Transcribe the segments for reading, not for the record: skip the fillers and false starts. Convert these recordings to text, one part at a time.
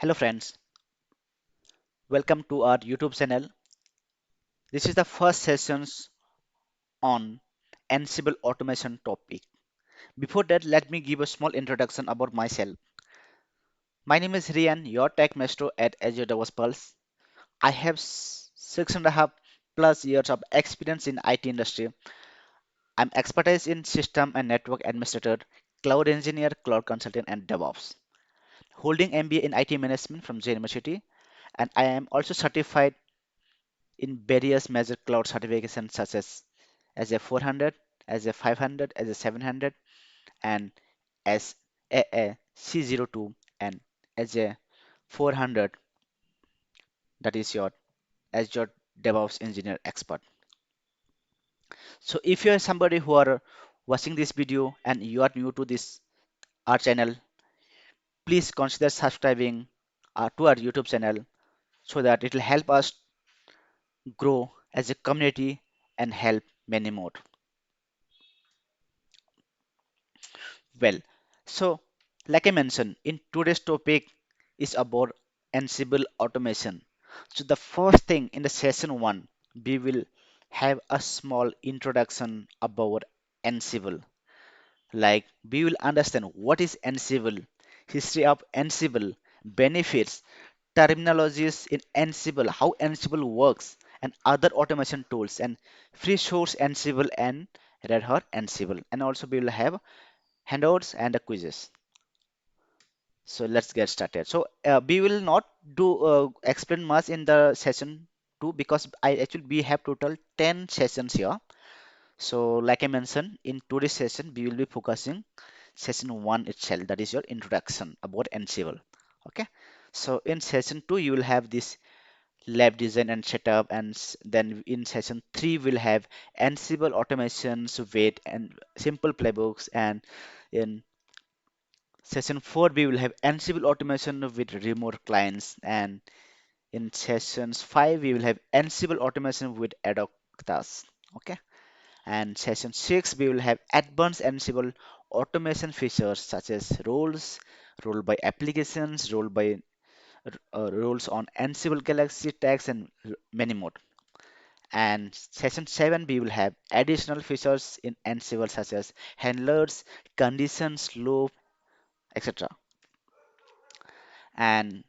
Hello friends, welcome to our YouTube channel. This is the first sessions on Ansible automation topic. Before that, let me give a small introduction about myself. My name is Rian, your tech maestro at Azure DevOps Pulse. I have 6.5+ years of experience in IT industry. I'm expertise in system and network administrator, cloud engineer, cloud consultant, and DevOps. Holding MBA in IT management from J University, and I am also certified in various major cloud certifications such as a 400, as a 500, as a 700, and as a C02 and as a 400, that is your as your DevOps engineer expert. So if you are somebody who are watching this video and you are new to this our channel, please consider subscribing to our YouTube channel so that it will help us grow as a community and help many more. Well, so like I mentioned, in today's topic is about Ansible automation. So the first thing in the session one, we will have a small introduction about Ansible. Like we will understand what is Ansible, history of Ansible, benefits, terminologies in Ansible, how Ansible works, and other automation tools, and free source Ansible and Red Hat Ansible. And also we will have handouts and the quizzes. So let's get started. So we will not do explain much in the session 2 because I actually we have total 10 sessions here. So like I mentioned, in today's session we will be focusing session 1 itself, that is your introduction about Ansible. Okay. So in session 2 you will have this lab design and setup, and then in session 3 we'll have Ansible automations with and simple playbooks, and in session 4, we will have Ansible automation with remote clients. And in sessions 5, we will have Ansible automation with ad hoc tasks. Okay. And session 6, we will have advanced Ansible automation features such as roles, role by applications, roles on Ansible Galaxy tags, and many more. And session 7, we will have additional features in Ansible such as handlers, conditions, loop, etc. And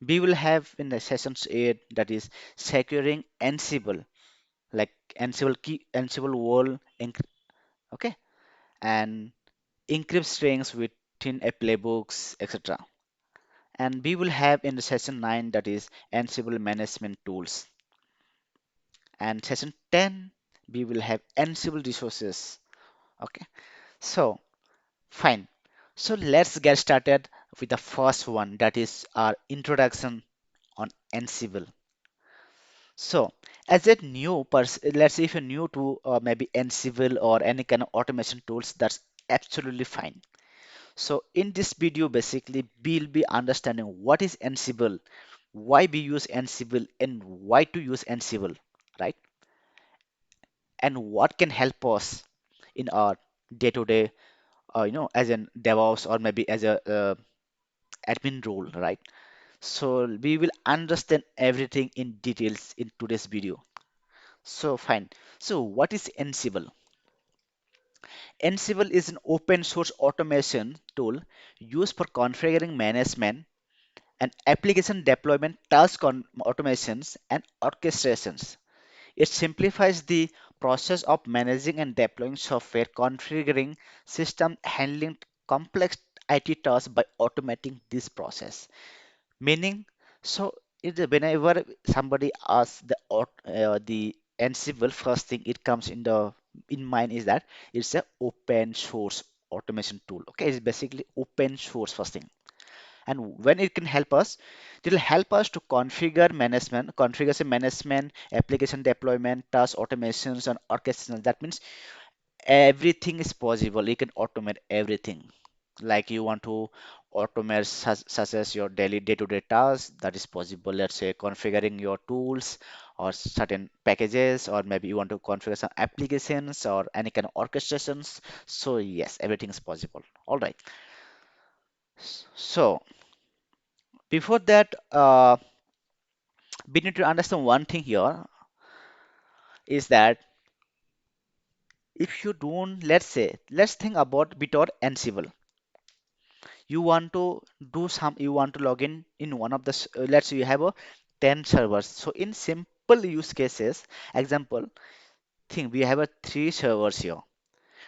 we will have in the sessions 8, that is securing Ansible, like Ansible key, Ansible wall, okay, and encrypt strings within a playbooks, etc. And we will have in the session 9, that is Ansible management tools. And session 10, we will have Ansible resources. Okay, so fine. So let's get started with the first one, that is our introduction on Ansible. So, as a new person, let's say if you're new to maybe Ansible or any kind of automation tools, that's absolutely fine. So, in this video, basically, we'll be understanding what is Ansible, why we use Ansible, and why to use Ansible, right? And what can help us in our day-to-day, as a DevOps or maybe as a admin role, right? So, we will understand everything in details in today's video. So fine. So what is Ansible? Ansible is an open source automation tool used for configuring management and application deployment, automations, and orchestrations. It simplifies the process of managing and deploying software, configuring system, handling complex IT tasks by automating this process. Meaning, so whenever somebody asks the Ansible, first thing it comes in mind is that it's a open source automation tool. Okay, it's basically open source first thing. And when it can help us, it will help us to configuration management, application deployment, task automations, and orchestration. That means everything is possible. You can automate everything. Like you want to automate such as your daily day-to-day tasks, that is possible. Let's say configuring your tools or certain packages, or maybe you want to configure some applications or any kind of orchestrations. So yes, everything is possible. All right. So Before that, we need to understand one thing here is that if you don't, let's think about bit or Ansible. You want to you want to log in one of the, let's say you have a 10 servers. So in simple use cases, example, think we have a three servers here.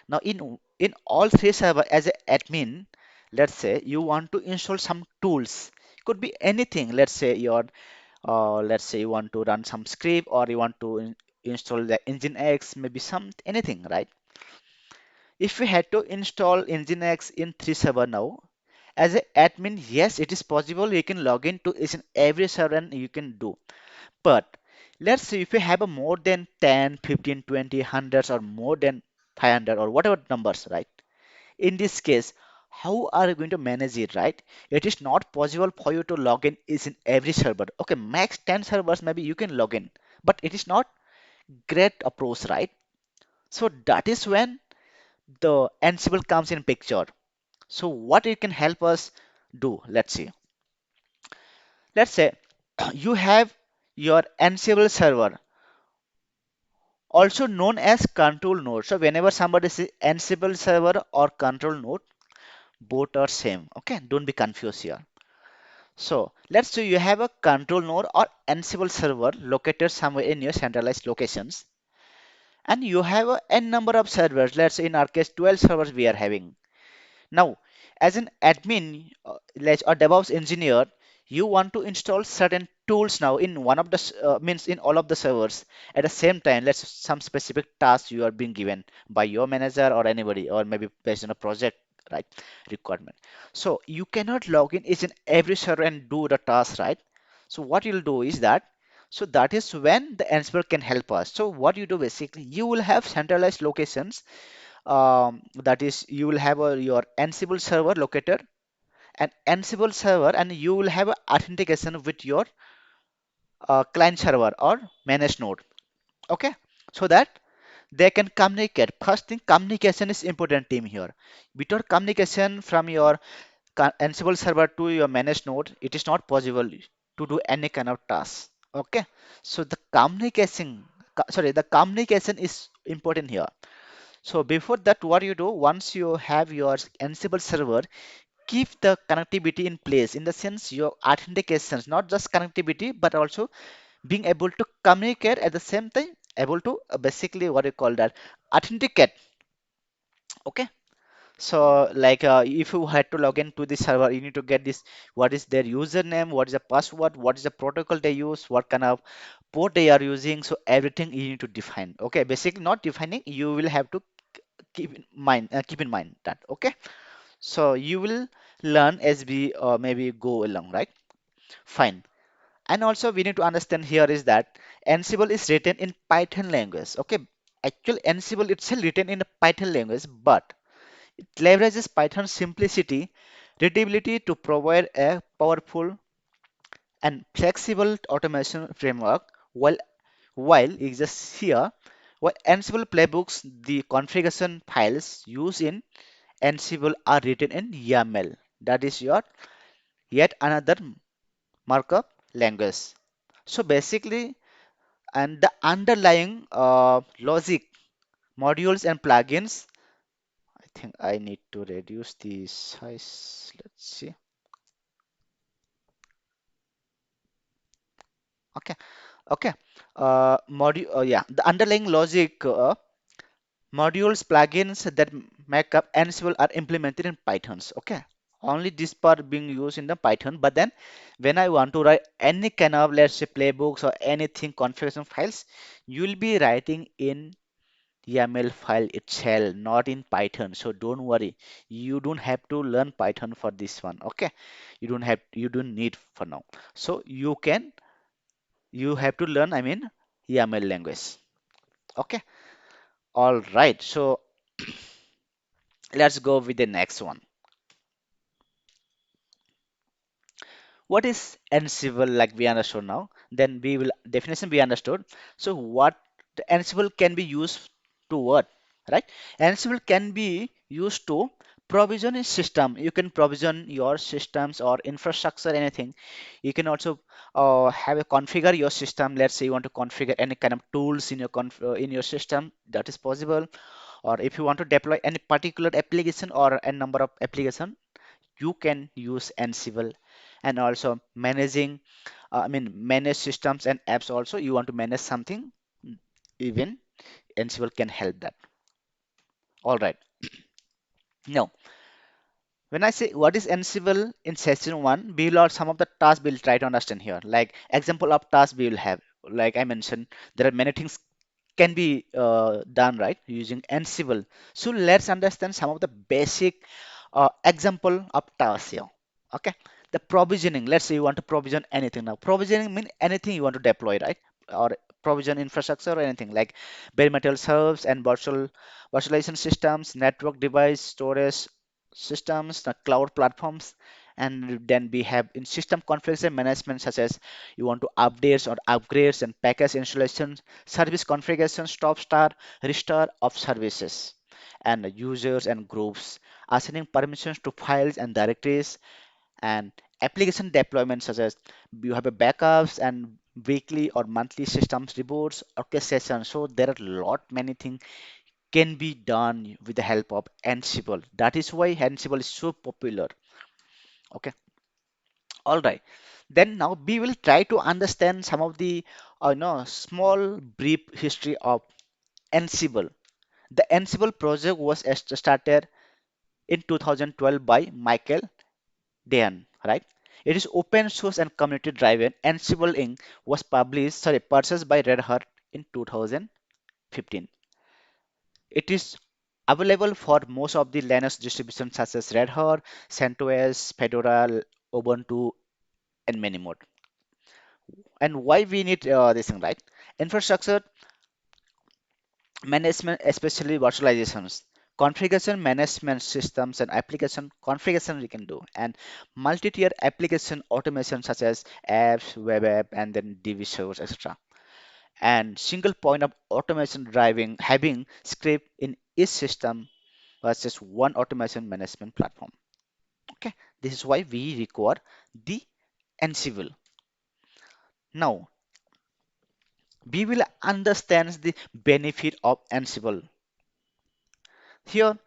Now in all three server as an admin, let's say you want to install some tools. Could be anything. Let's say you want to run some script or you want to install the Nginx, maybe some anything, right? If we had to install Nginx in three server now, as an admin, yes, it is possible. You can log in to each and every server and you can do. But let's say if you have a more than 10, 15, 20, hundreds or more than 500 or whatever numbers, right? In this case, how are you going to manage it, right? It is not possible for you to log in is in every server. Okay, max 10 servers maybe you can log in, but it is not great approach, right? So that is when the Ansible comes in picture. So what it can help us do, let's see. Let's say you have your Ansible server, also known as control node. So whenever somebody says Ansible server or control node, both are same. Okay, don't be confused here. So let's say you have a control node or Ansible server located somewhere in your centralized locations, and you have a n number of servers. Let's say in our case 12 servers we are having. Now, as an admin or DevOps engineer, you want to install certain tools now in one of the means in all of the servers at the same time. Let's some specific task you are being given by your manager or anybody, or maybe based on a project, right? Requirement. So you cannot log in each and every server and do the task, right? So what you'll do is that. So that is when the Ansible can help us. So what you do basically, you will have centralized locations, that is you will have your Ansible server located, an Ansible server, and you will have a authentication with your client server or managed node. Okay, so that they can communicate. First thing, communication is important team here. Without communication from your Ansible server to your managed node, it is not possible to do any kind of task. Okay, so the the communication is important here. So before that, what you do once you have your Ansible server, keep the connectivity in place in the sense your authentications, not just connectivity, but also being able to communicate at the same time, able to basically what you call that authenticate. Okay. So like if you had to log in to the server, you need to get this, what is their username, what is the password, what is the protocol they use, what kind of port they are using. So everything you need to define. Okay. Basically not defining, you will have to keep in mind that. Okay. So you will learn as we maybe go along, right? Fine. And also we need to understand here is that Ansible is written in Python language. Okay. Actual Ansible itself written in a Python language, but it leverages Python's simplicity, readability to provide a powerful and flexible automation framework. While it's just here, while Ansible playbooks, the configuration files used in Ansible are written in YAML. That is your yet another markup language. So basically, and the underlying logic, modules and plugins. I think I need to reduce the size. Let's see. Okay, okay. Yeah, the underlying logic, modules, plugins that make up Ansible are implemented in Pythons. Okay, only this part being used in the Python. But then, when I want to write any kind of, let's say, playbooks or anything configuration files, you will be writing in YAML file itself, not in Python. So don't worry, you don't have to learn Python for this one. Okay, you don't need for now. So you have to learn, I mean, YAML language. Okay, all right. So let's go with the next one. What is Ansible? Like we understood now, then we will definition we understood. So what the Ansible can be used to what, right? Ansible can be used to provision is system. You can provision your systems or infrastructure, anything. You can also have a configure your system. Let's say you want to configure any kind of tools in your in your system, that is possible. Or if you want to deploy any particular application or a number of application, you can use Ansible. And also managing, manage systems and apps also. You want to manage something, even Ansible can help that. All right. Now, when I say what is Ansible in session one, we will have some of the tasks we'll try to understand here. Like example of tasks we will have. Like I mentioned, there are many things can be done right using Ansible. So let's understand some of the basic example of tasks here. Okay, the provisioning. Let's say you want to provision anything now. Provisioning means anything you want to deploy, right? Or provision infrastructure or anything like bare metal servers and virtualization systems, network device storage systems, the cloud platforms, and then we have in system configuration management such as you want to updates or upgrades and package installations, service configuration, stop start, restore of services, and users and groups, assigning permissions to files and directories, and application deployment such as you have a backups and weekly or monthly systems reboots, orchestration. So there are lot many things can be done with the help of Ansible. That is why Ansible is so popular. Okay, all right. Then now we will try to understand some of the small brief history of Ansible. The Ansible project was started in 2012 by Michael Dean, right? It is open source and community driven. Ansible Inc. was purchased by Red Hat in 2015. It is available for most of the Linux distributions such as Red Hat, CentOS, Fedora, Ubuntu, and many more. And why we need this thing, right? Infrastructure management, especially virtualizations, configuration management systems and application configuration we can do, and multi-tier application automation such as apps, web app, and then DB servers, etc. And single point of automation driving having script in each system versus one automation management platform. Okay, this is why we require the Ansible. Now we will understand the benefit of Ansible. Here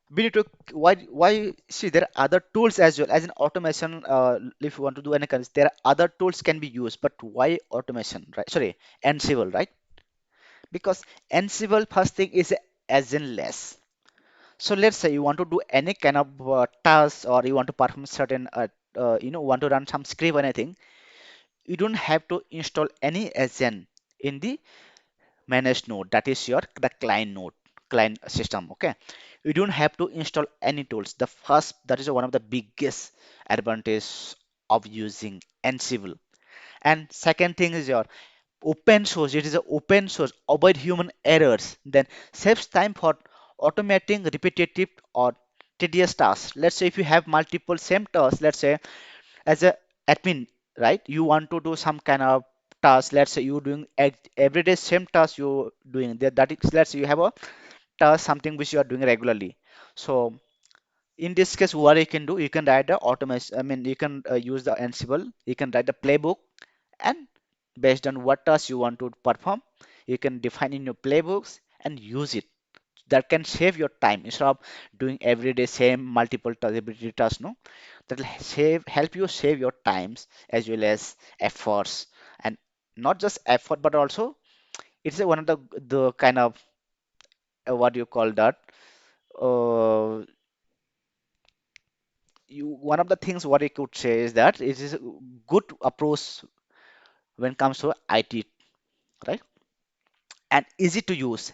we need to why see there are other tools as well as in automation. If you want to do any kinds, there are other tools can be used, but why automation, right? Sorry, Ansible, right? Because Ansible first thing is as in less. So let's say you want to do any kind of task or you want to perform certain want to run some script or anything, you don't have to install any agent in the managed node, that is your the client node, client system. Okay, you don't have to install any tools. The first, that is one of the biggest advantage of using Ansible. And second thing is your open source. It is a open source, avoid human errors, then saves time for automating repetitive or tedious tasks. Let's say if you have multiple same tasks, let's say as a admin, right? You want to do some kind of task. Let's say you doing everyday same task you doing that is, let's say you have a task something which you are doing regularly. So in this case, what you can do, you can write the automation. You can use the Ansible. You can write the playbook, and based on what task you want to perform, you can define in your playbooks and use it. That can save your time instead of doing everyday same multiple tasks. No, that will save help you save your times as well as efforts, and not just effort but also it's one of the kind of what do you call that uh, you one of the things what I could say is that it is a good approach when it comes to IT, right? And easy to use,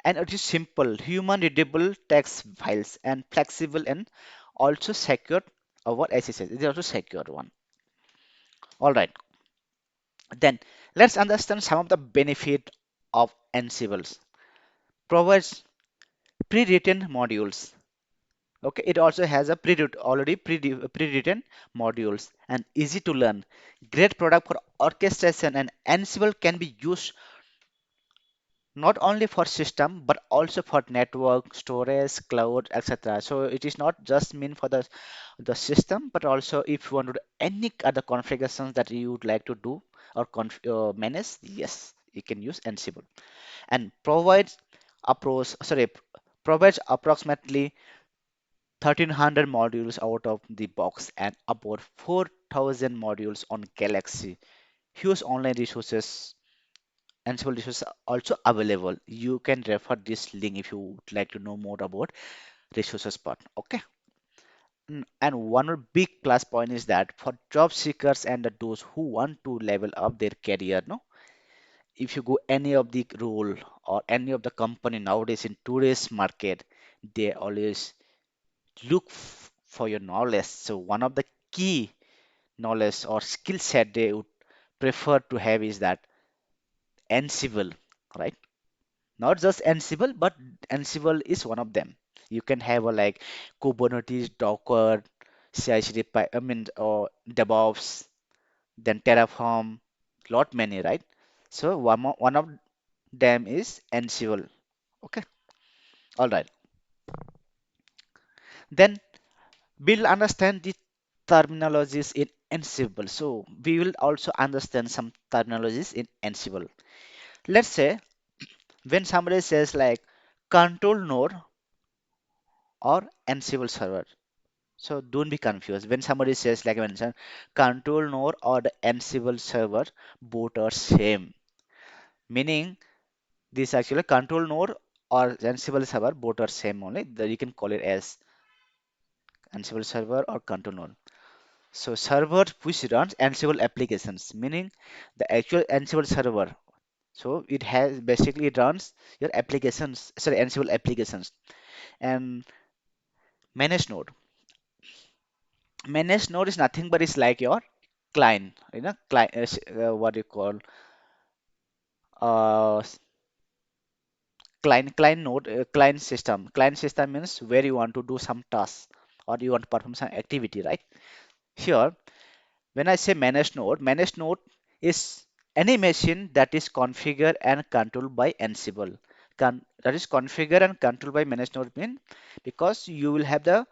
and it is simple, human readable text files, and flexible, and also secure. What SSH it is also secure one. All right, then let's understand some of the benefit of Ansibles. Provides pre-written modules. Okay, it also has a pre-written modules and easy to learn. Great product for orchestration, and Ansible can be used not only for system but also for network, storage, cloud, etc. So it is not just mean for the system, but also if you want to do any other configurations that you would like to do or manage, yes, you can use Ansible. And provides approximately 1300 modules out of the box and about 4000 modules on Galaxy. Huge online resources, Ansible resources are also available. You can refer this link if you would like to know more about resources part. Okay. And one more big plus point is that for job seekers and those who want to level up their career, no, if you go any of the role or any of the company nowadays in today's market, they always look for your knowledge. So one of the key knowledge or skill set they would prefer to have is that Ansible, right? Not just Ansible, but Ansible is one of them. You can have a like Kubernetes, Docker, CI/CD, or DevOps, then Terraform, lot many, right? So one of them is Ansible. Okay, all right. Then we'll understand the terminologies in Ansible. So we will also understand some terminologies in Ansible. Let's say when somebody says like control node or Ansible server. So don't be confused. When somebody says like I mentioned, control node or the Ansible server, both are same. Meaning this actually control node or Ansible server, both are same only. You can call it as Ansible server or control node. So server which runs Ansible applications, meaning the actual Ansible server. So it has basically it runs your applications, sorry, Ansible applications. And manage node. Manage node is nothing but it's like your client, client, what do you call uh, client node, client system. Client system means where you want to do some task or you want to perform some activity, right? Here, when I say managed node is any machine that is configured and controlled by Ansible. That is configured and controlled by managed node mean because you will have the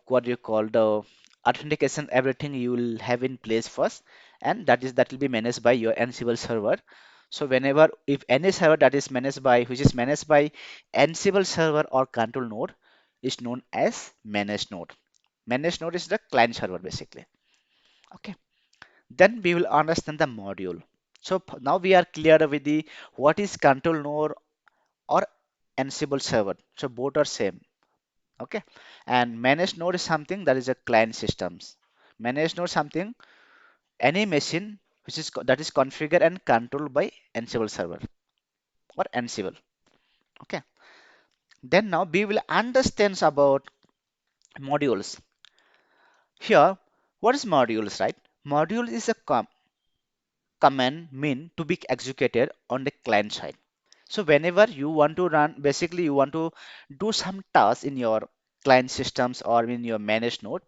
what do you call the authentication, everything you will have in place first, and that will be managed by your Ansible server. So whenever if any server that is managed by which is managed by Ansible server or control node is known as managed node. Managed node is the client server basically. Okay. Then we will understand the module. So now we are clear with the what is control node or Ansible server. So both are same. Okay. And managed node is something that is a client systems. Managed node something any machine which is that is configured and controlled by Ansible server or Ansible. Okay. Then now we will understand about modules. Here, what is modules, right? Module is a command mean to be executed on the client side. So whenever you want to run, basically you want to do some tasks in your client systems or in your managed node,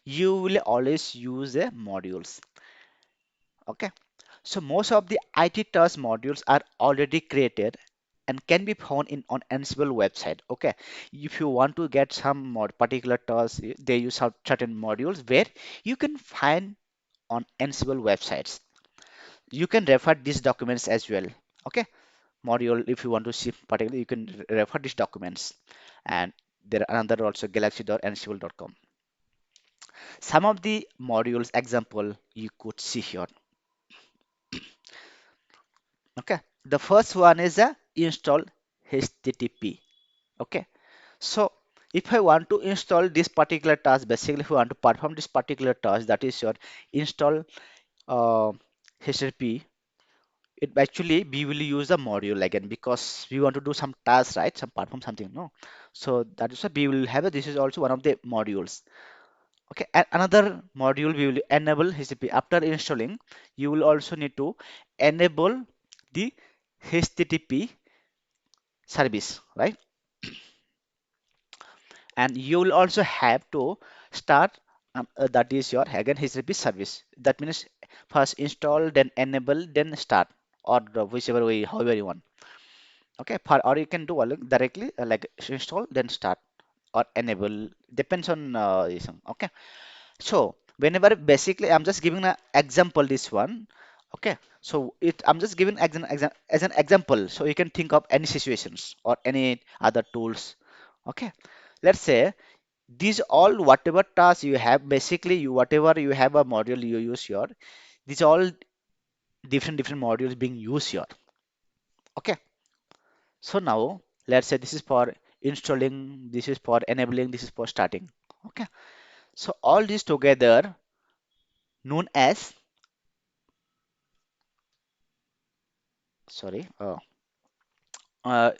you will always use the modules. Okay. So most of the IT task modules are already created and can be found in on Ansible website. Okay. If you want to get some mod particular tasks, they use some certain modules where you can find on Ansible websites. You can refer these documents as well. Okay. Module if you want to see particularly you can refer these documents, and there are another also galaxy.ansible.com. Some of the modules example you could see here. Okay, the first one is a install http. Okay, so if I want to install this particular task, basically if you want to perform this particular task, that is your install uh, http. It actually we will use the module again because we want to do some tasks, right? Some perform something, no? So that is why we will have this is also one of the modules. Okay, and another module we will enable HTTP. After installing, you will also need to enable the HTTP service, right? And you will also have to start that is your again HTTP service. That means first install, then enable, then start, or whichever way, however you want. Okay, or you can do all directly like install then start or enable, depends on this one. Okay, so whenever basically I'm just giving an example this one. Okay, so it I'm just giving as an example so you can think of any situations or any other tools. Okay, let's say these all whatever tasks you have, basically you whatever you have a module you use here, these all different modules being used here. Okay, so now let's say this is for installing, this is for enabling, this is for starting. Okay, so all these together known as, sorry,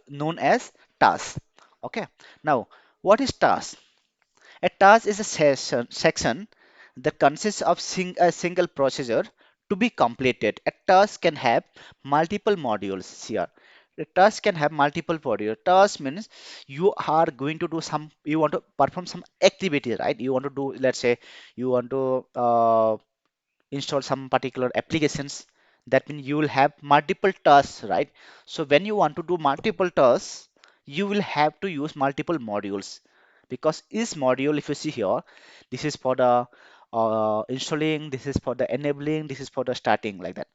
known as task. Okay, now what is task? A task is a section that consists of a single procedure to be completed. A task can have multiple modules here. A task can have multiple modules. Task means you are going to do some, you want to perform some activity, right? You want to do, let's say, you want to install some particular applications. That means you will have multiple tasks, right? So when you want to do multiple tasks, you will have to use multiple modules, because each module, if you see here, this is for the installing, this is for the enabling, this is for the starting, like that.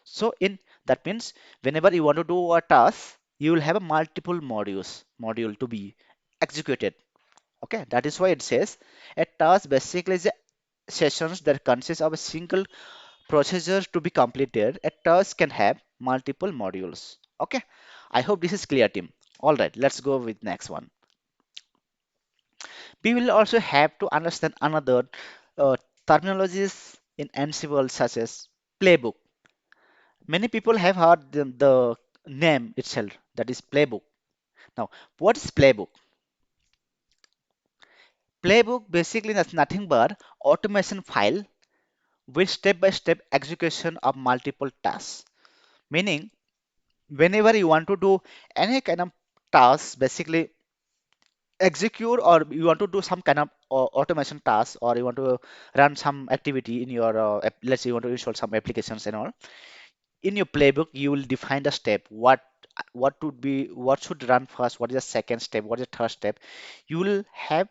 So in that means whenever you want to do a task, you will have a multiple module to be executed. Okay, that is why it says a task basically is a sessions that consist of a single procedures to be completed. A task can have multiple modules. Okay, I hope this is clear, team. All right, let's go with next one. We will also have to understand another terminologies in Ansible such as playbook. Many people have heard the name itself, that is playbook. Now, what is playbook? Playbook basically is nothing but automation file with step-by-step execution of multiple tasks. Meaning, whenever you want to do any kind of task, basically execute, or you want to do some kind of automation task, or you want to run some activity in your let's say you want to install some applications and all, in your playbook you will define the step, what would be, what should run first, what is the second step, what is the third step. You will have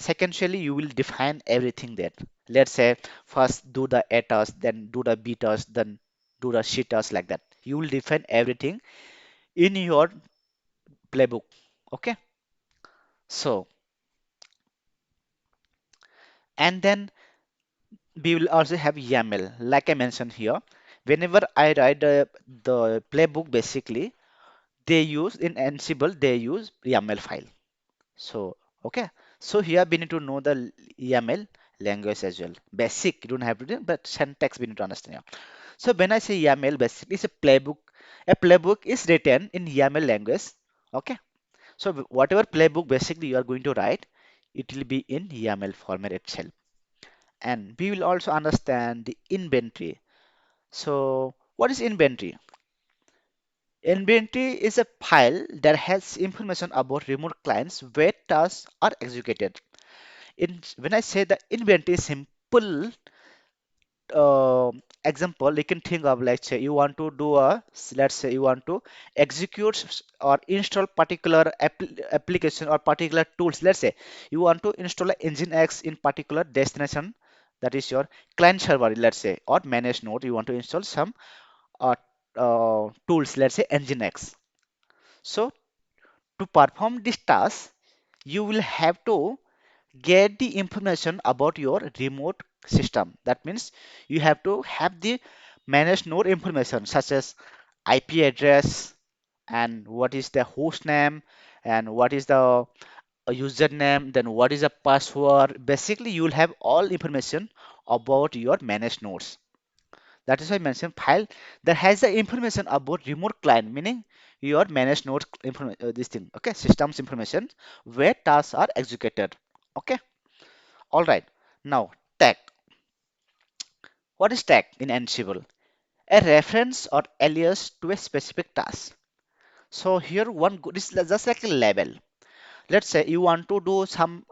sequentially, you will define everything there. Let's say first do the A task, then do the B task, then do the C task, like that. You will define everything in your playbook. Okay, so and then we will also have YAML, like I mentioned here. Whenever I write the playbook, basically they use in Ansible, they use YAML file. So okay, so here we need to know the YAML language as well. Basic, you don't have to do, but syntax we need to understand here. So when I say YAML, basically it's a playbook. A playbook is written in YAML language. Okay, so whatever playbook basically you are going to write, it will be in YAML format itself. And we will also understand the inventory. So what is inventory? Inventory is a file that has information about remote clients where tasks are executed. When I say the inventory, simple example you can think of, like say you want to do let's say you want to execute or install particular application or particular tools. Let's say you want to install a engine X in particular destination, that is your client server, let's say, or manage node, you want to install some uh, tools, let's say engine X. So to perform this task, you will have to get the information about your remote system. That means you have to have the managed node information such as IP address, and what is the host name, and what is the username, then what is the password. Basically you will have all information about your managed nodes. That is why I mentioned file that has the information about remote client, meaning your managed node information, this thing, okay, systems information where tasks are executed. Okay, all right. Now, tag. What is tag in Ansible? A reference or alias to a specific task. So here this is just like a label. Let's say you want to do some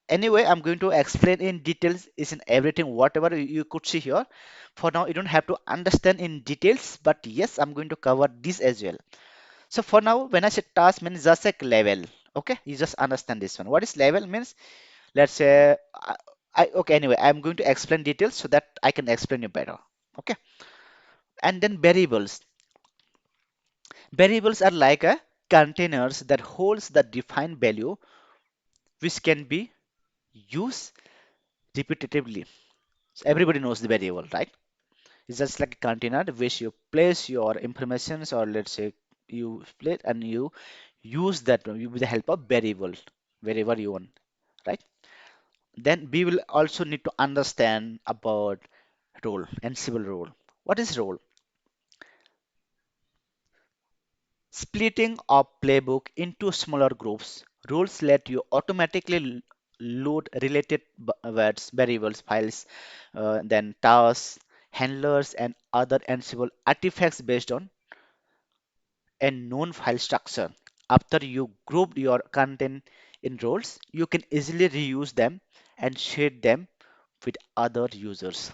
anyway, I'm going to explain in details is in everything whatever you could see here. For now, you don't have to understand in details, but yes, I'm going to cover this as well. So for now, when I say task means just like level. Okay, you just understand this one. What is level means? Let's say okay. Anyway, I'm going to explain details so that I can explain you better. Okay, and then variables. Variables are like a containers that holds the defined value which can be used repetitively. So everybody knows the variable, right? It's just like a container which you place your informations, or let's say you split and you use that with the help of variable wherever you want, right? Then we will also need to understand about role, Ansible role. What is role? Splitting a playbook into smaller groups. Rules let you automatically load related words, variables, files, then tasks, handlers, and other Ansible artifacts based on a known file structure. After you grouped your content in roles, you can easily reuse them and share them with other users.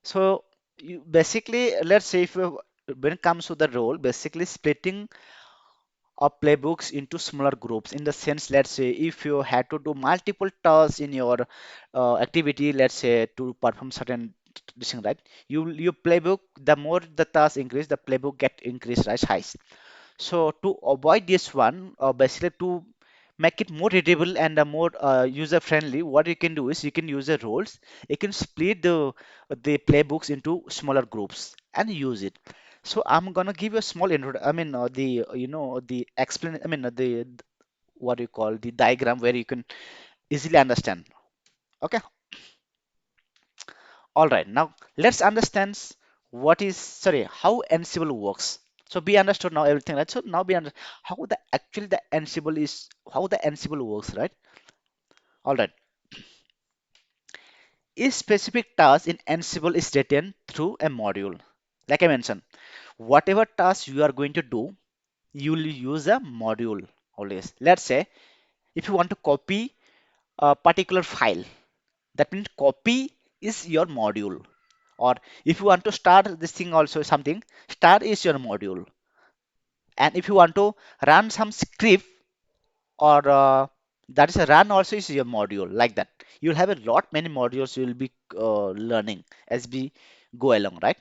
So you basically, let's say if you, when it comes to the role, basically splitting up playbooks into smaller groups, in the sense, let's say if you had to do multiple tasks in your activity, let's say to perform certain this thing, right? You playbook, the more the tasks increase, the playbook get increased, right, high. So to avoid this one, basically to make it more readable and more user friendly, what you can do is you can use the roles. You can split the playbooks into smaller groups and use it. So I'm gonna give you a small intro. I mean the the explain. I mean the what you call the diagram where you can easily understand. Okay. All right. Now let's understand what is sorry how Ansible works. So be understood now everything, right? So now be under how the actually the Ansible is how the Ansible works, right? All right. Each specific task in Ansible is written through a module. Like I mentioned, whatever task you are going to do, you will use a module always. Let's say if you want to copy a particular file, that means copy is your module. Or if you want to start this thing also something, start is your module. And if you want to run some script or that is a run also is your module, like that. You'll have a lot many modules you will be learning as we go along, right?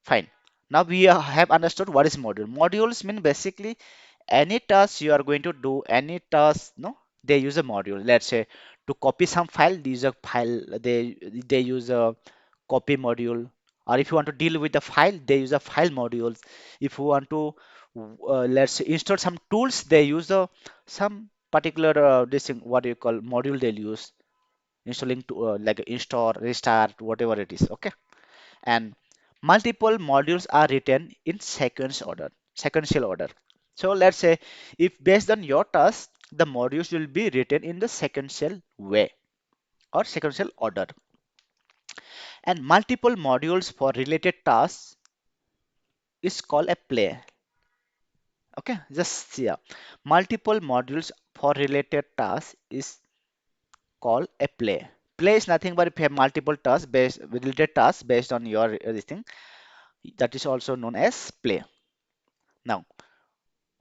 Fine. Now we have understood what is module. Modules mean basically any task you are going to do, any task, no, they use a module. Let's say to copy some file, they use a file, they use a copy module. Or if you want to deal with the file, they use a file modules. If you want to let's say install some tools, they use a some particular this thing, what do you call module they'll use installing to like install, restart, whatever it is. Okay. And multiple modules are written in sequential order. So let's say if based on your task, the modules will be written in the sequential way or sequential order. And multiple modules for related tasks is called a play. Okay, just yeah. Multiple modules for related tasks is called a play. Play is nothing but if you have multiple tasks based related tasks based on your this thing, that is also known as play. Now,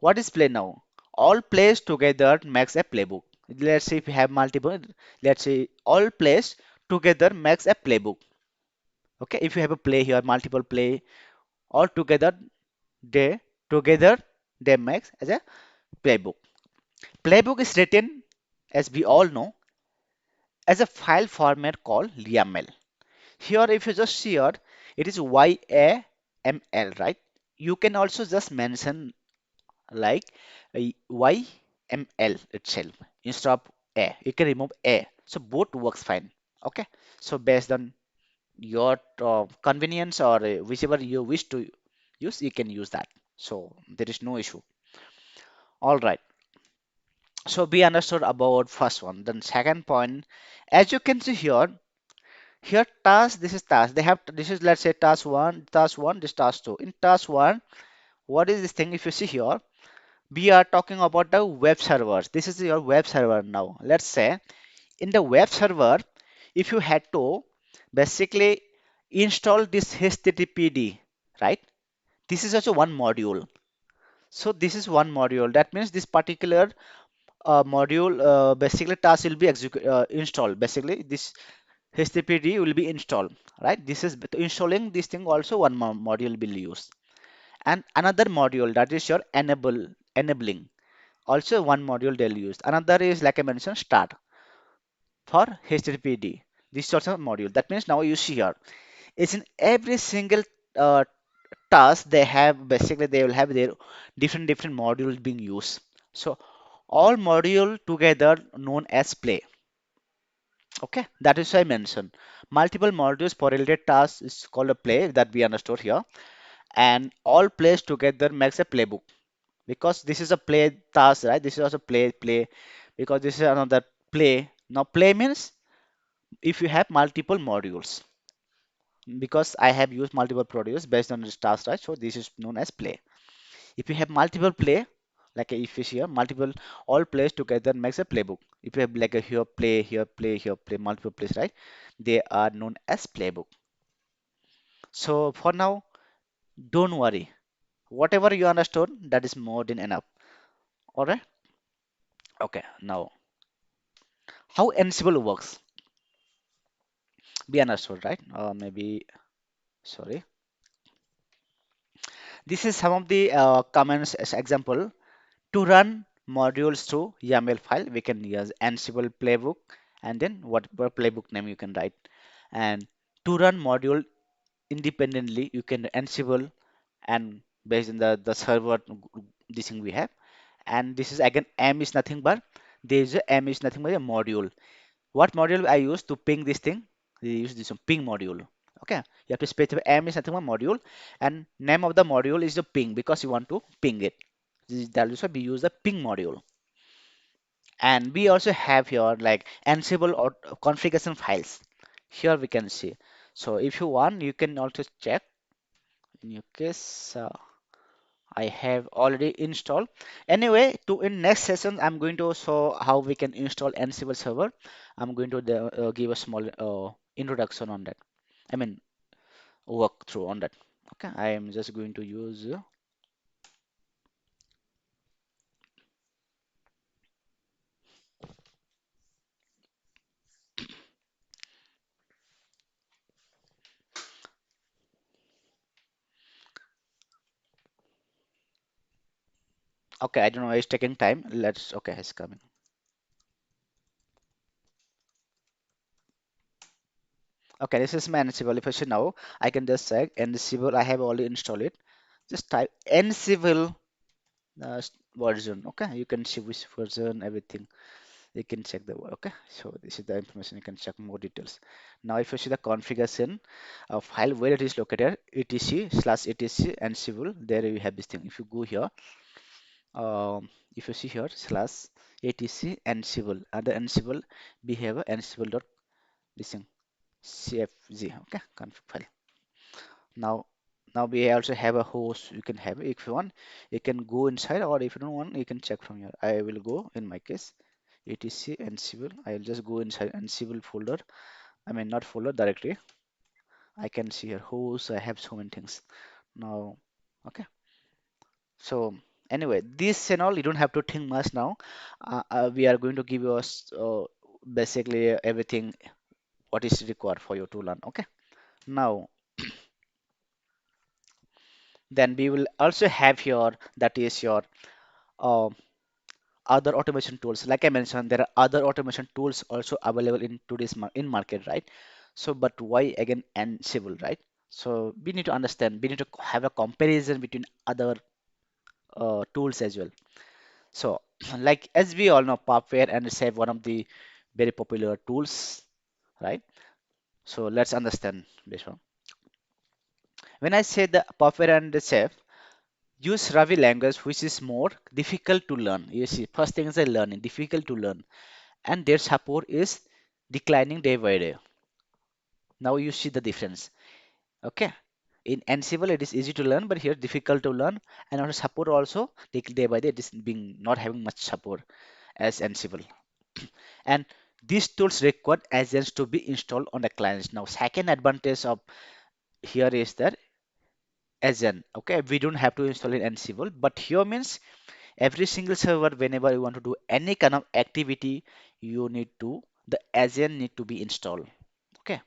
what is play now? All plays together makes a playbook. Let's say if you have multiple, let's say all plays together makes a playbook. Okay, if you have a play here, multiple play, all together they together they makes as a playbook. Playbook is written, as we all know, as a file format called YAML. Here, if you just see here, it is YAML, right? You can also just mention like YML itself instead of A. You can remove A. So both works fine. Okay. So based on your convenience or whichever you wish to use, you can use that. So there is no issue. All right. So we understood about first one. Then second point, as you can see here, here task, this is task. They have this is let's say task one, this task two. In task one, what is this thing? If you see here, we are talking about the web servers. This is your web server now. Let's say in the web server, if you had to basically install this HTTPD, right? This is also one module. So this is one module. That means this particular module basically task will be installed. Basically, this HTTPD will be installed, right? This is installing this thing also one module will be used. And another module that is your enabling. Also one module they'll use. Another is like I mentioned, start for HTTPD. This is also a module. That means now you see here, it's in every single uh, task they have basically they will have their different modules being used. So all module together known as play. Okay, that is why I mentioned multiple modules for related tasks is called a play that we understood here, and all plays together makes a playbook because this is a play task, right? This is also play because this is another play. Now play means if you have multiple modules, because I have used multiple modules based on this task, right? So this is known as play. If you have multiple play, like if you see here, multiple all plays together makes a playbook. If you have like a here play, multiple plays, right? They are known as playbook. So for now, don't worry. Whatever you understood, that is more than enough. All right. Okay. Now, how Ansible works? Be understood, right? Maybe sorry. This is some of the comments as example. To run modules through YAML file, we can use Ansible playbook and then whatever playbook name you can write. And to run module independently, you can Ansible and based on the server this thing we have. And this is again M is nothing but there is a M is nothing but a module. What module I use to ping this thing? We use this one, ping module. Okay, you have to specify M is nothing but module, and name of the module is the ping because you want to ping it. That also we use the ping module. And we also have here like Ansible or configuration files. Here we can see. So if you want, you can also check. In your case, I have already installed. Anyway, to in next session, I'm going to show how we can install Ansible server. I'm going to give a small introduction on that. I mean, walk through on that. Okay, I am just going to use. Okay, I don't know. It's taking time. Let's. Okay, it's coming. Okay, this is my Ansible. If I say now, I can just check Ansible. I have already installed it. Just type Ansible version. Okay, you can see which version, everything. You can check the okay. So this is the information. You can check more details. Now, if you see the configuration of file where it is located, etc/etc Ansible. There you have this thing. If you go here, if you see here /etc Ansible, under Ansible, we have a Ansible dot this thing cfg. Okay, config file. Now we also have a host you can have. If you want, you can go inside, or if you don't want, you can check from here. I will go in my case etc Ansible. I'll just go inside Ansible folder. I mean not folder directly. I can see here host. I have so many things now. Okay, so anyway, this and all you don't have to think much now. We are going to give you basically everything what is required for you to learn. Okay, now then we will also have here that is your uh, other automation tools. Like I mentioned, there are other automation tools also available in today's in market, right? So, but why again Ansible, right? So we need to understand, we need to have a comparison between other tools as well. So, like as we all know, Pupware and Save one of the very popular tools, right? So let's understand this one. When I say the Pupware and Save, use Ravi language which is more difficult to learn. You see, first thing is a learning, difficult to learn, and their support is declining day by day. Now you see the difference. Okay. In Ansible, it is easy to learn, but here difficult to learn, and also support also day by day it is being not having much support as Ansible. And these tools require agents to be installed on the clients. Now, second advantage of here is that Asm. Okay, we don't have to install in Ansible, but here means every single server, whenever you want to do any kind of activity, you need to the Asm need to be installed. Okay,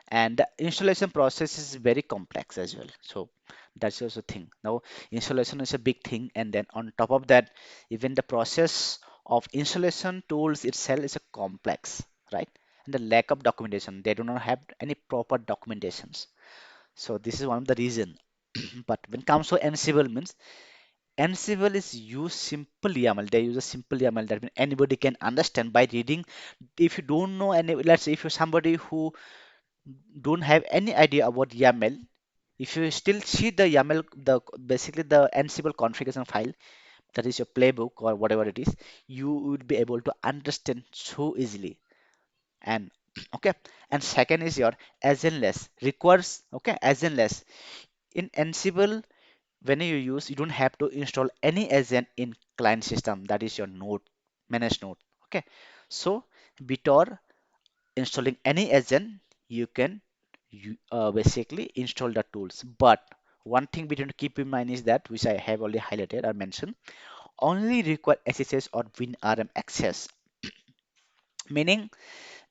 and the installation process is very complex as well. So that's also thing. Now installation is a big thing, and then on top of that, even the process of installation tools itself is a complex, right? And the lack of documentation, they do not have any proper documentations. So this is one of the reason. But when it comes to Ansible means Ansible is use simple YAML. They use a simple YAML that anybody can understand by reading. If you don't know any, let's say if you're somebody who don't have any idea about YAML, if you still see the YAML, the basically the Ansible configuration file, that is your playbook or whatever it is, you would be able to understand so easily. And okay, and second is your agent-less requires okay agent-less in Ansible. When you use, you don't have to install any agent in client system, that is your node, managed node. Okay, so before installing any agent, you can basically install the tools. But one thing we need to keep in mind is that, which I have already highlighted or mentioned, only require SSH or WinRM access. Meaning,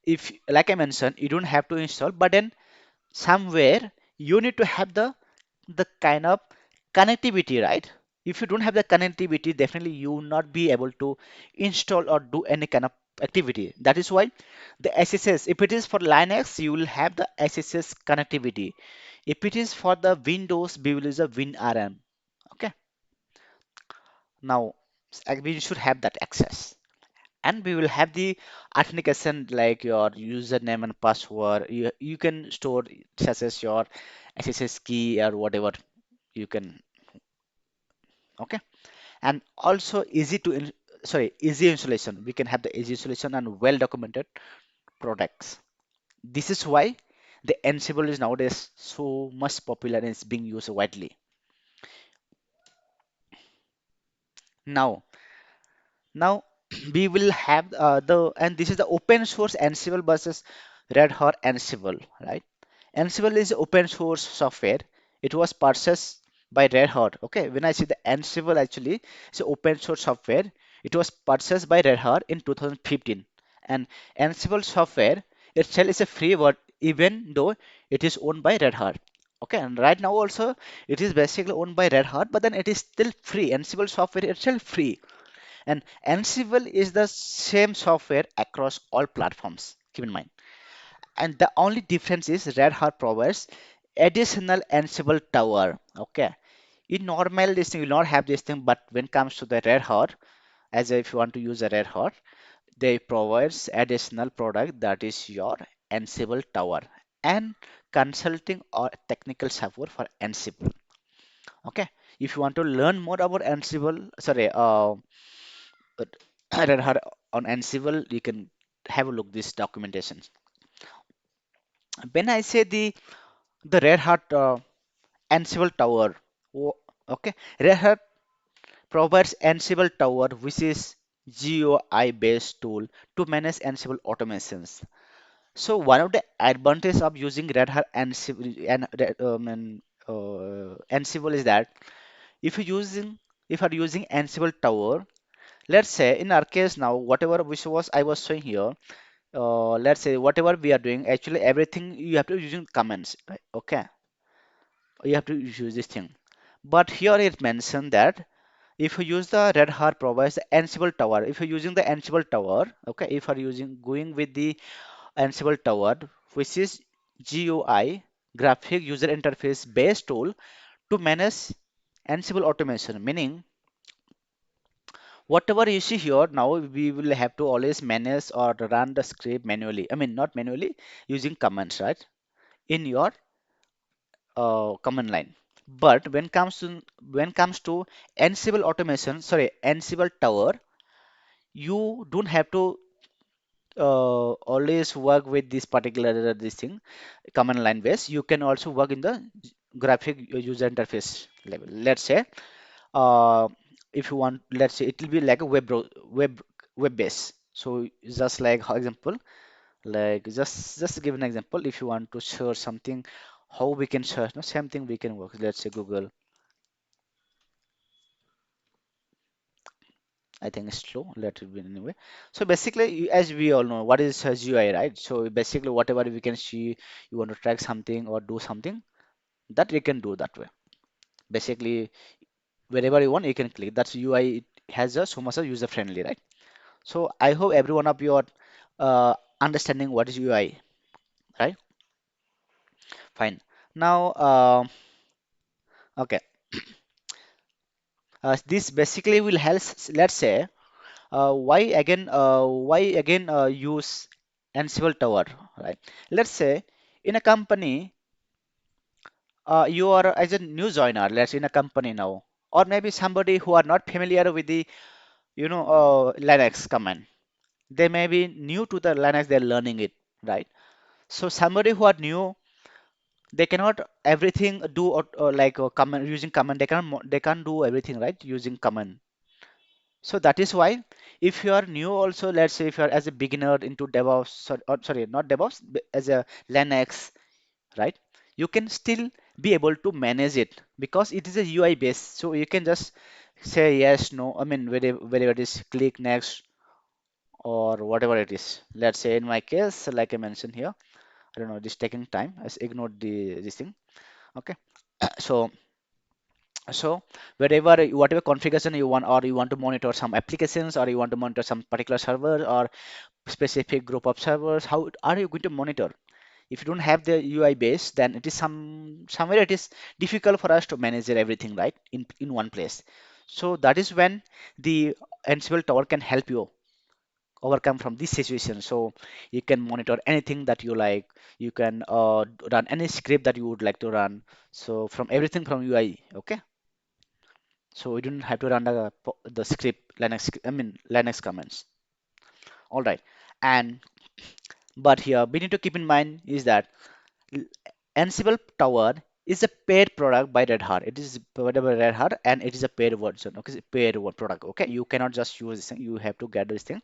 if like I mentioned, you don't have to install, but then somewhere you need to have the kind of connectivity, right? If you don't have the connectivity, definitely you will not be able to install or do any kind of activity. That is why the SSH, if it is for Linux, you will have the SSH connectivity. If it is for the Windows, we will use a WinRM. Okay, now we should have that access. And we will have the authentication like your username and password. You can store such as your SSH key or whatever you can. Okay, and also easy installation. We can have the easy installation and well documented products. This is why the Ansible is nowadays so much popular and is being used widely. Now now we will have and this is the open source Ansible versus Red Hat Ansible, right? Ansible is open source software. It was purchased by Red Hat. Okay, when I say the Ansible actually is open source software, it was purchased by Red Hat in 2015. And Ansible software itself is a free word, even though it is owned by Red Hat. Okay, and right now also it is basically owned by Red Hat, but then it is still free. Ansible software itself free, and Ansible is the same software across all platforms. Keep in mind. And the only difference is Red Hat provides additional Ansible tower. Okay. In normal this thing, you will not have this thing, but when it comes to the Red Hat, as if you want to use a Red Hat, they provides additional product that is your Ansible tower and consulting or technical support for Ansible. Okay. If you want to learn more about Ansible, sorry, Red Hat on Ansible, you can have a look this documentation. When I say the Red Hat Ansible Tower. o- Okay, Red Hat provides Ansible Tower, which is GUI based tool to manage Ansible automations. So one of the advantages of using Red Hat Ansible is that if you using if you are using Ansible Tower, let's say in our case now, whatever which was I was showing here, let's say whatever we are doing, actually everything you have to using commands, right? Okay, you have to use this thing. But here it mentioned that if you use the Red Hat provides the Ansible tower, if you're using the Ansible tower, okay, if you're using going with the Ansible tower, which is GUI, graphic user interface based tool to manage Ansible automation, meaning whatever you see here now, we will have to always manage or run the script manually. I mean, not manually, using commands, right? In your command line. But when comes to Ansible automation, sorry, Ansible tower, you don't have to always work with this particular this thing command line base. You can also work in the graphic user interface level. Let's say uh, if you want, let's say it will be like a web base. So just like how example, like just give an example. If you want to share something how we can search. No, same thing we can work. Let's say Google. I think it's slow. Let it be anyway. So basically, as we all know, what is search UI, right? So basically, whatever we can see, you want to track something or do something, that you can do that way. Basically, wherever you want, you can click. That's UI. It has a so much a user friendly, right? So I hope every one of you are understanding what is UI, right? Fine. Now, okay. This basically will help. Let's say why again use Ansible Tower, right? Let's say in a company, you are as a new joiner, let's say in a company now, or maybe somebody who are not familiar with the Linux command. They may be new to the Linux, they're learning it, right? So somebody who are new, they cannot everything do like command using command. They can't do everything right using command. So that is why if you are new also, let's say if you are as a beginner into DevOps, sorry, not DevOps, as a Linux, right? You can still be able to manage it because it is a UI based. So you can just say yes, no, I mean, wherever it is, click next or whatever it is. Let's say in my case, like I mentioned here, I don't know, this taking time. I ignored this thing. Okay. So wherever whatever configuration you want, or you want to monitor some applications, or you want to monitor some particular server or specific group of servers, how are you going to monitor? If you don't have the UI base, then it is somewhere it is difficult for us to manage everything right in one place. So that is when the Ansible Tower can help you overcome from this situation. So you can monitor anything that you like. You can run any script that you would like to run. So from everything from UI, okay. So we don't have to run the script Linux, I mean Linux commands. All right. And but here we need to keep in mind is that L- Ansible Tower is a paid product by Red Hat. It is provided by Red Hat and it is a paid version. Okay, it's a paid product. Okay, you cannot just use this thing. You have to get this thing.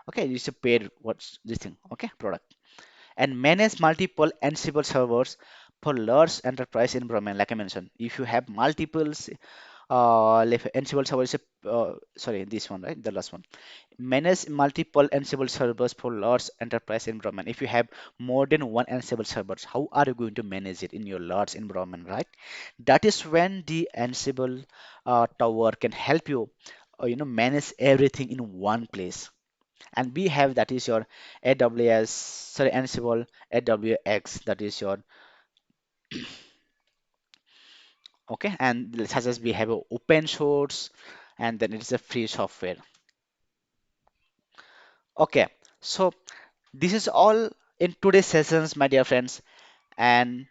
Okay, it's a paid what's this thing. Okay, product and manage multiple Ansible servers for large enterprise environment. Like I mentioned, if you have multiples like Ansible server is a sorry, this one, right, the last one. Manage multiple Ansible servers for large enterprise environment. If you have more than one Ansible servers, how are you going to manage it in your large environment, right? That is when the Ansible tower can help you manage everything in one place. And we have that is your AWS, sorry, Ansible AWX, that is your okay. And such as we have a open source, and then it is a free software. Okay, so this is all in today's sessions, my dear friends, and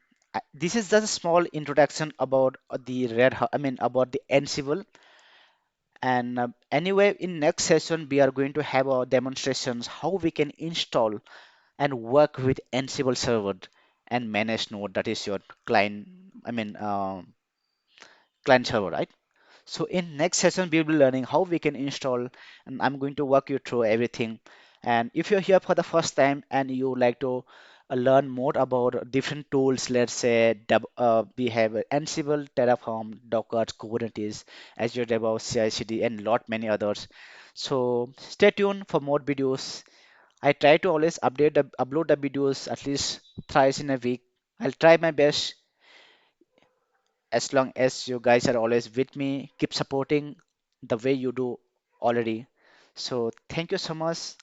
this is just a small introduction about the I mean about the Ansible. And anyway, in next session we are going to have our demonstrations how we can install and work with Ansible server and manage node, that is your client. I mean client server, right? So in next session, we'll be learning how we can install, and I'm going to walk you through everything. And if you're here for the first time and you would like to learn more about different tools, let's say we have Ansible, Terraform, Docker, Kubernetes, Azure DevOps, CI/CD, and lot many others. So stay tuned for more videos. I try to always upload the videos at least thrice in a week. I'll try my best as long as you guys are always with me, keep supporting the way you do already. So thank you so much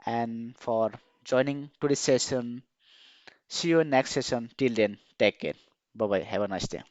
and for joining today's session. See you in next session. Till then, take care. Bye bye. Have a nice day.